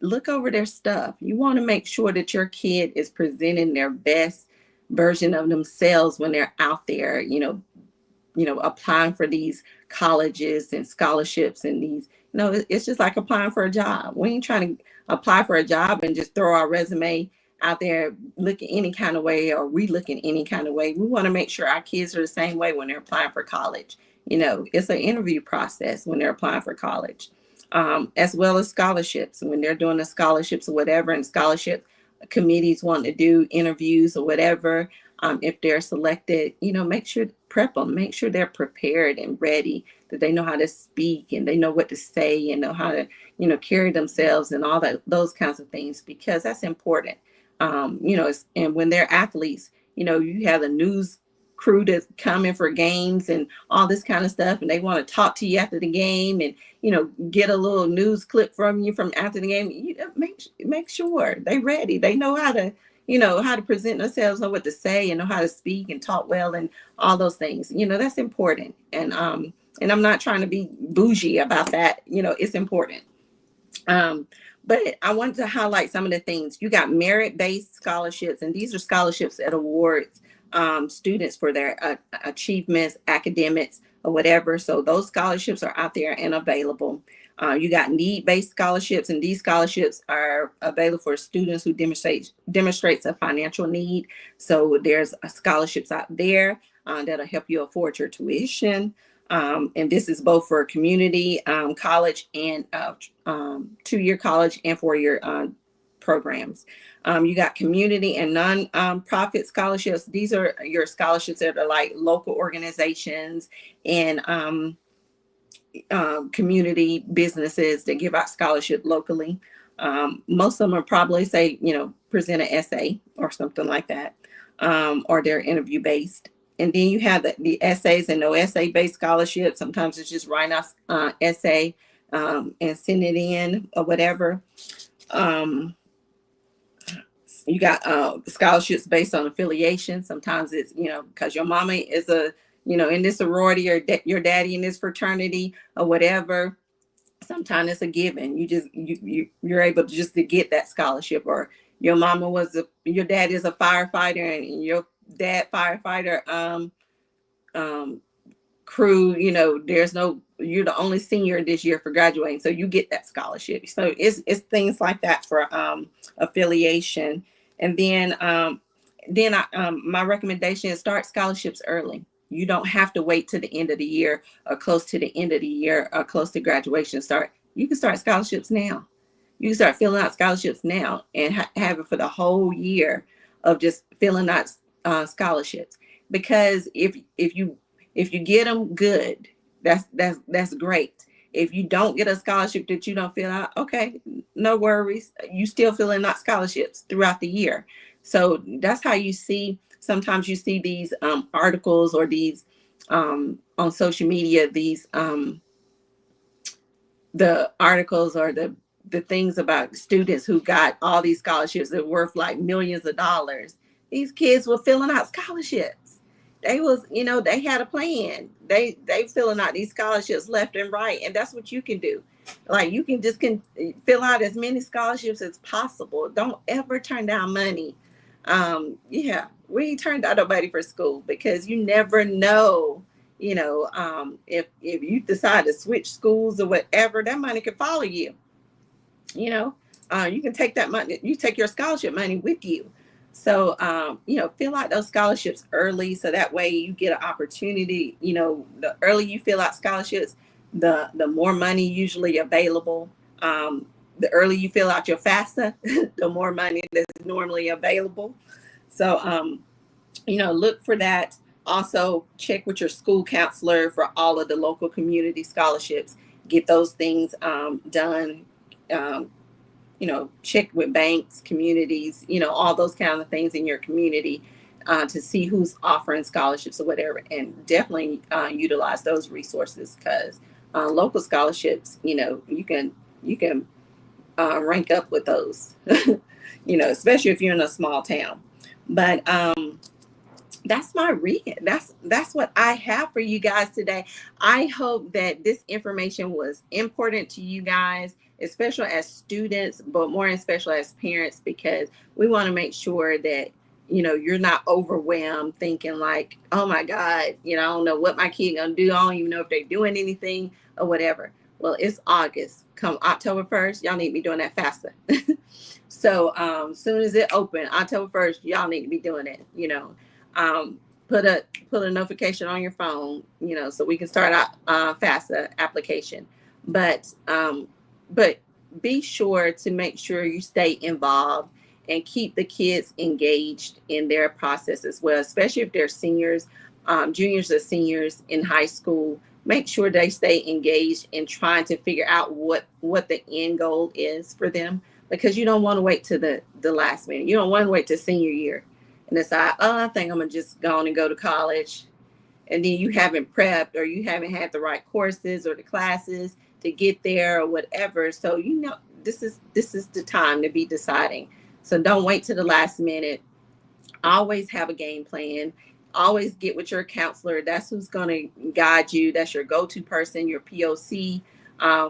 look over their stuff. You want to make sure that your kid is presenting their best version of themselves when they're out there, applying for these colleges and scholarships and these, it's just like applying for a job. We ain't trying to apply for a job and just throw our resume out there looking any kind of way, or we looking any kind of way. We want to make sure our kids are the same way when they're applying for college. It's an interview process when they're applying for college, as well as scholarships. When they're doing the scholarships or whatever, and scholarship committees want to do interviews or whatever, if they're selected, make sure prep them, make sure they're prepared and ready, that they know how to speak and they know what to say and know how to, carry themselves and all that, those kinds of things, because that's important. And when they're athletes, you have the news crew that's coming for games and all this kind of stuff, and they want to talk to you after the game and, get a little news clip from you from after the game. Make sure they're ready. They know how to, how to present themselves, know what to say, and know how to speak and talk well and all those things. That's important. And I'm not trying to be bougie about that. It's important. But I wanted to highlight some of the things. You got merit-based scholarships, and these are scholarships that awards students for their achievements, academics, or whatever. So those scholarships are out there and available. You got need-based scholarships, and these scholarships are available for students who demonstrates a financial need. So there's scholarships out there that'll help you afford your tuition. And this is both for community college and 2-year college and 4-year programs. You got community and non-profit scholarships. These are your scholarships that are like local organizations and community businesses that give out scholarship locally. Most of them are probably say, present an essay or something like that, or they're interview based. And then you have the essays and no essay based scholarships. Sometimes it's just writing out essay and send it in or whatever. You got scholarships based on affiliation. Sometimes it's, because your mama is in this sorority, or your daddy in this fraternity or whatever. Sometimes it's a given. You're able to just to get that scholarship, or your dad is a firefighter and your dad firefighter crew, you're the only senior this year for graduating, so you get that scholarship. So it's things like that for affiliation. And then my recommendation is start scholarships early. You don't have to wait to the end of the year or close to the end of the year or close to graduation. You can start scholarships now. You can start filling out scholarships now and have it for the whole year of just filling out scholarships. Because if you get them, good, that's great. If you don't get a scholarship that you don't fill out, okay, no worries. You still filling out scholarships throughout the year. So that's how you see. Sometimes you see these articles or these on social media, these the articles or the things about students who got all these scholarships that are worth like millions of dollars. These kids were filling out scholarships. They had a plan. They filling out these scholarships left and right, and that's what you can do. Like you can fill out as many scholarships as possible. Don't ever turn down money. We ain't turned out nobody for school, because you never know, if you decide to switch schools or whatever, that money can follow you. You can take that money, you take your scholarship money with you. So, fill out those scholarships early, so that way you get an opportunity. The earlier you fill out scholarships, the more money usually available. The earlier you fill out your FAFSA, the more money that's normally available. So, look for that. Also, check with your school counselor for all of the local community scholarships. Get those things done. Check with banks, communities, all those kind of things in your community to see who's offering scholarships or whatever. And definitely utilize those resources, because local scholarships, you can rank up with those, especially if you're in a small town. But that's my read. That's what I have for you guys today. I hope that this information was important to you guys, especially as students, but more especially as parents, because we want to make sure that you're not overwhelmed thinking like, oh my God, I don't know what my kid gonna do. I don't even know if they're doing anything or whatever. Well, it's August. Come October 1st, y'all need to be doing that FAFSA. So soon as it open, October 1st, y'all need to be doing it. Um, put a notification on your phone, so we can start our FAFSA application. But be sure to make sure you stay involved and keep the kids engaged in their process as well, especially if they're seniors, juniors or seniors in high school. Make sure they stay engaged in trying to figure out what the end goal is for them, because you don't want to wait to the last minute. You don't want to wait to senior year and decide, oh, I think I'm gonna just go on and go to college, and then you haven't prepped or you haven't had the right courses or the classes to get there or whatever. So this is the time to be deciding. So don't wait to the last minute. Always have a game plan. Always get with your counselor. That's who's going to guide you. That's your go-to person, your POC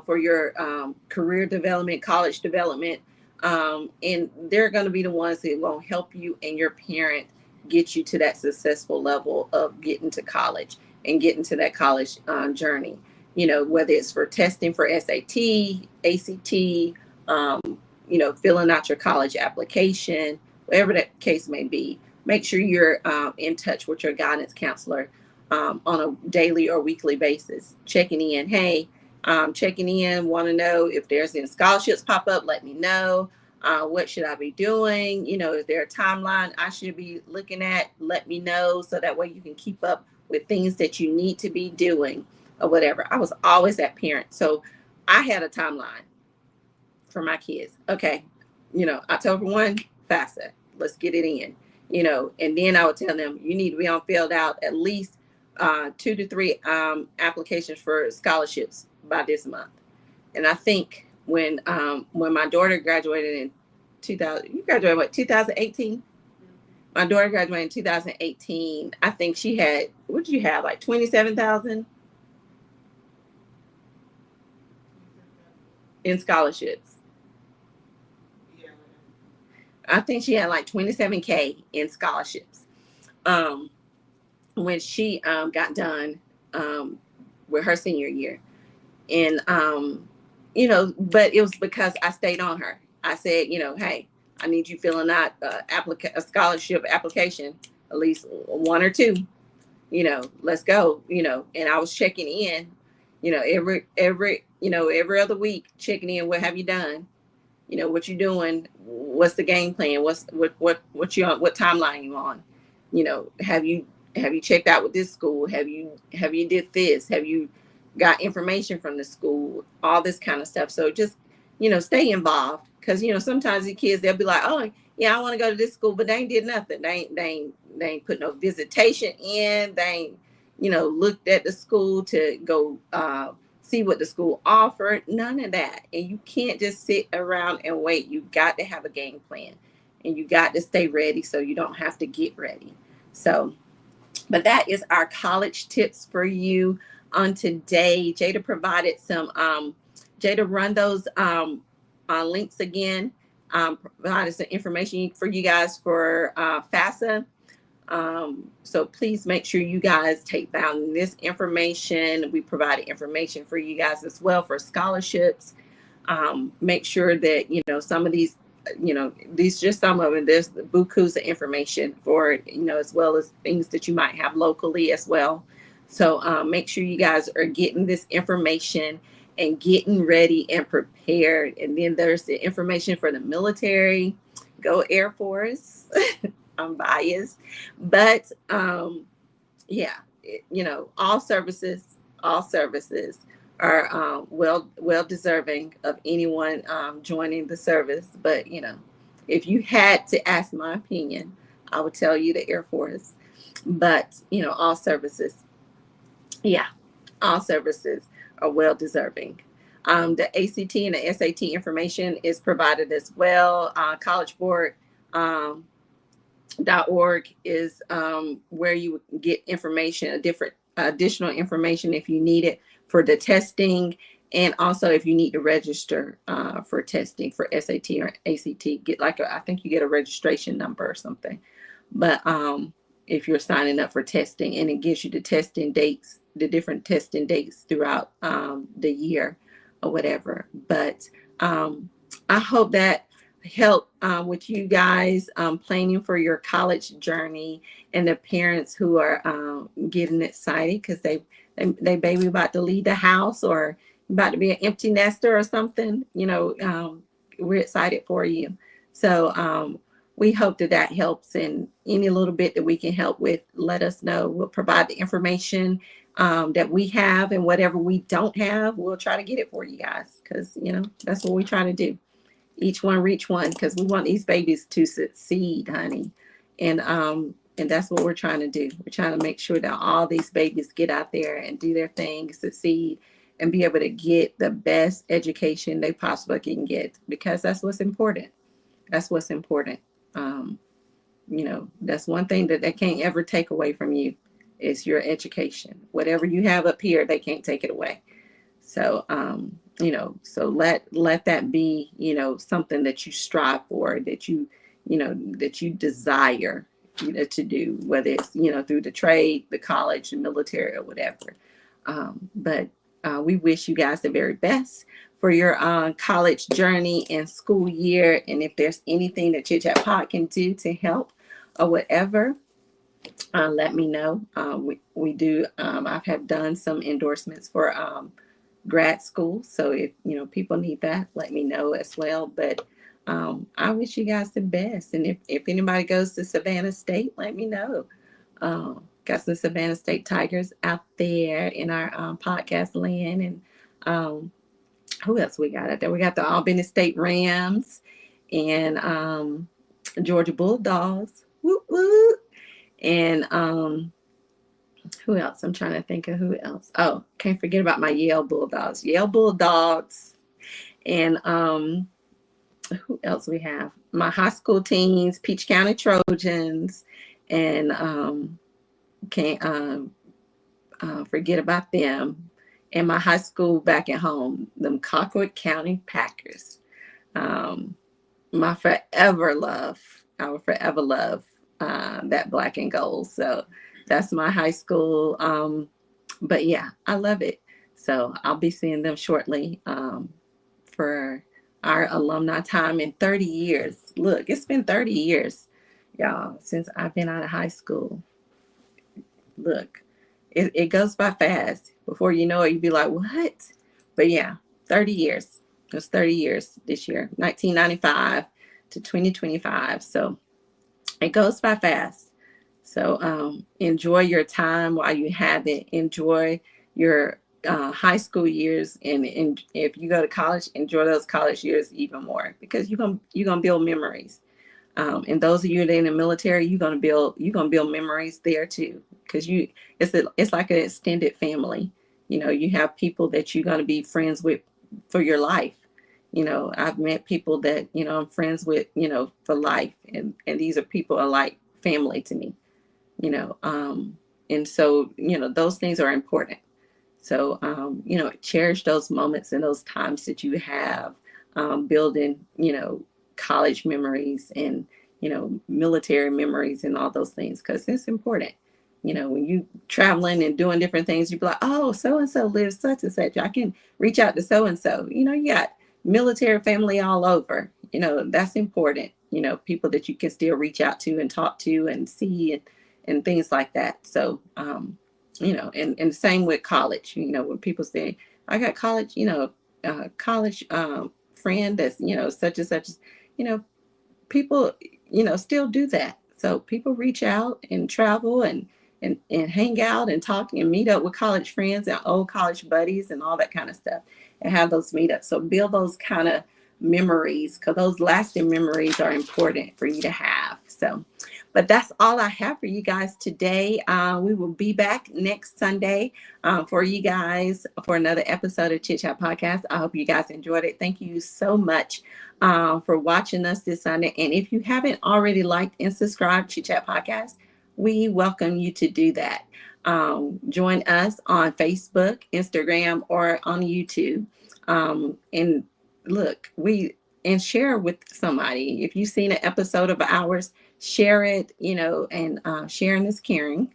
for your career development, college development. And they're going to be the ones that will help you and your parent get you to that successful level of getting to college and getting to that college journey. Whether it's for testing for SAT, ACT, filling out your college application, whatever that case may be. Make sure you're in touch with your guidance counselor on a daily or weekly basis, checking in. Hey, checking in, want to know if there's any scholarships pop up, let me know. What should I be doing? Is there a timeline I should be looking at? Let me know, so that way you can keep up with things that you need to be doing or whatever. I was always that parent. So I had a timeline for my kids. Okay, October 1, FAFSA, let's get it in. And then I would tell them, you need to be on filled out at least 2 to 3 applications for scholarships by this month. And I think when my daughter graduated in 2000, you graduated what, 2018? My daughter graduated in 2018. I think she had, what did you have, like 27,000 in scholarships. I think she had like 27K in scholarships when she got done with her senior year. And, but it was because I stayed on her. I said, hey, I need you filling out a scholarship application, at least 1 or 2, let's go, and I was checking in, every other week, checking in. What have you done? What you doing? What's the game plan? What timeline you on? Have you checked out with this school? Have you did this? Have you got information from the school? All this kind of stuff. So just, stay involved, because, sometimes the kids, they'll be like, oh yeah, I want to go to this school, but they ain't did nothing. They ain't put no visitation in. They ain't, looked at the school to go see what the school offered. None of that. And you can't just sit around and wait. You got to have a game plan, and you got to stay ready so you don't have to get ready. So, but that is our college tips for you on today. Jada provided some, Jada, run those links again, provided some information for you guys for FAFSA. So please make sure you guys take down this information. We provided information for you guys as well for scholarships. Make sure that, some of these, these just some of them, there's bukus of information for, as well as things that you might have locally as well. So make sure you guys are getting this information and getting ready and prepared. And then there's the information for the military. Go Air Force. I'm biased, but yeah, all services are well deserving of anyone joining the service. But if you had to ask my opinion, I would tell you the Air Force. But all services, all services are well deserving. The ACT and the SAT information is provided as well. College Board. .org is where you would get information, additional information if you need it for the testing, and also if you need to register for testing for SAT or ACT. I think you get a registration number or something. But if you're signing up for testing, and it gives you the testing dates, the different testing dates throughout the year or whatever. But I hope that help with you guys planning for your college journey, and the parents who are getting excited because they baby about to leave the house, or about to be an empty nester or something. We're excited for you. So we hope that that helps, and any little bit that we can help with, let us know. We'll provide the information that we have, and whatever we don't have, we'll try to get it for you guys, because that's what we try to do. Each one reach one, because we want these babies to succeed, honey. And that's what we're trying to do. We're trying to make sure that all these babies get out there and do their thing, succeed, and be able to get the best education they possibly can get, because that's what's important. That's what's important. um, that's one thing that they can't ever take away from you, is your education. Whatever you have up here, they can't take it away. So so let that be, something that you strive for, that you desire, to do, whether it's, through the trade, the college, the military, or whatever. But we wish you guys the very best for your college journey and school year. And if there's anything that Chit Chat Pod can do to help or whatever, let me know. We do. I have done some endorsements for grad school, so if people need that, let me know as well. But I wish you guys the best. And if anybody goes to Savannah State, let me know. Got some Savannah State Tigers out there in our podcast land. And who else we got out there? We got the Albany State Rams and Georgia Bulldogs. Woo woo. And who else? I'm trying to think of who else. Oh, can't forget about my Yale Bulldogs. Yale Bulldogs. And who else we have? My high school teams, Peach County Trojans. And can't forget about them. And my high school back at home, them Colquitt County Packers. My forever love. I will forever love that black and gold. So that's my high school. But yeah, I love it. So I'll be seeing them shortly for our alumni time in 30 years. Look, it's been 30 years, y'all, since I've been out of high school. Look, it goes by fast. Before you know it, you'd be like, what? But yeah, 30 years. It was 30 years this year, 1995 to 2025. So it goes by fast. So enjoy your time while you have it. Enjoy your high school years, and if you go to college, enjoy those college years even more, because you're gonna build memories. And those of you that are in the military, you're gonna build memories there too, because it's like an extended family. You have people that you're gonna be friends with for your life. I've met people that I'm friends with for life, and these are people are like family to me. And so those things are important. So cherish those moments and those times that you have, building college memories and military memories and all those things, because it's important. When you traveling and doing different things, you be like, oh, so and so lives such and such, I can reach out to so and so. You got military family all over. That's important. People that you can still reach out to and talk to and see and things like that. So and same with college. When people say, I got college, college friend that's such and such, people still do that. So people reach out and travel and hang out and talk and meet up with college friends and old college buddies and all that kind of stuff, and have those meetups. So build those kind of memories, because those lasting memories are important for you to have. So, but that's all I have for you guys today. We will be back next Sunday for you guys for another episode of Chit Chat Podcast. I hope you guys enjoyed it. Thank you so much for watching us this Sunday. And if you haven't already liked and subscribed to Chit Chat Podcast, we welcome you to do that. Join us on Facebook, Instagram, or on YouTube. And look, and share with somebody. If you've seen an episode of ours, share it, and sharing is caring.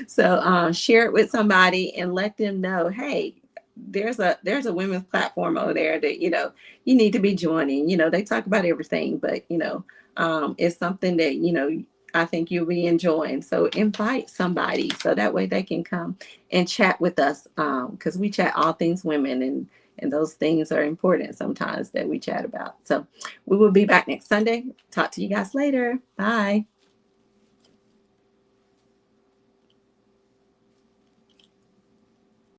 So share it with somebody and let them know, hey, there's a women's platform over there that you need to be joining. They talk about everything, but it's something that I think you'll be enjoying. So invite somebody so that way they can come and chat with us, because we chat all things women, and those things are important sometimes that we chat about. So we will be back next Sunday. Talk to you guys later. Bye.